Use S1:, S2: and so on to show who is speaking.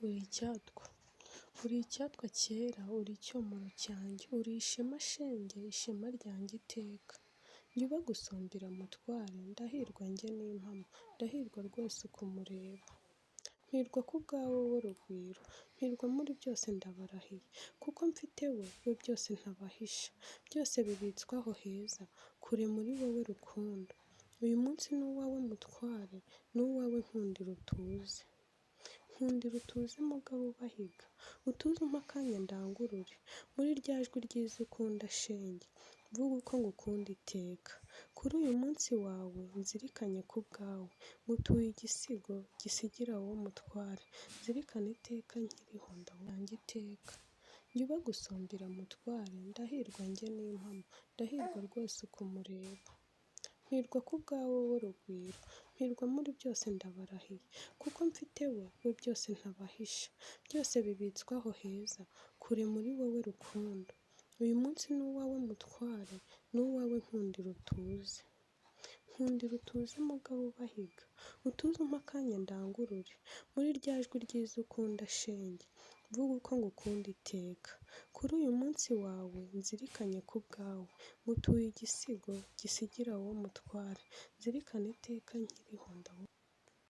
S1: Uri icyatwa, uri icyatwa cyera, uri icyomoro cyanjye, uri ishema shenge, ishema ryanjye iteka. Jya ubagusumbira mutware, ndahirwa njye n'impamo, ndahirwa rwose ukumureba. Mpirwa ku bwawe wowe Rugwiro, mpirwa muri byose ndabarahiye, kuko mfite we byose ntabahisha, byose bibitswe aho heza, kure muri wowe Rukundo. Uyu munsi ni uwawe mutware, ni uwawe nkundira utuze. Nkundira utuze mugabo ubahiga, utuze umpe akanya ndangurure, muri rya jwi ryiza ukunda shenge, mvuga uko ngukunda iteka. Kuri uyu munsi wawe nzirikanye ku bwawe, ngutuye igisigo gisigira wowe mutware, nzirikane iteka nkiriho ndahorana iteka. Jya ubagusumbira mutware, ndahirwa njye n'impamo, ndahirwa rwose ukumureba. Mpirwa ku bwawe wowe Rugwiro, mpirwa muri byose ndabarahiye, kuko mfite we byose ntabahisha, byose bibitswe aho heza, kure muri wowe Rukundo. Uyu munsi ni uwawe mutware, ni uwawe nkundira utuze. Nkundira utuze mugabo ubahiga, utuze umpe akanya ndangurure, muri rya jwi ryiza ukunda shenge, mvuga uko ngukunda iteka. Kuri uyu munsi wawe nzirikanye ku bwawe, ngutuye igisigo gisigira wowe mutware, nzirikane iteka nkiriho ndahorana.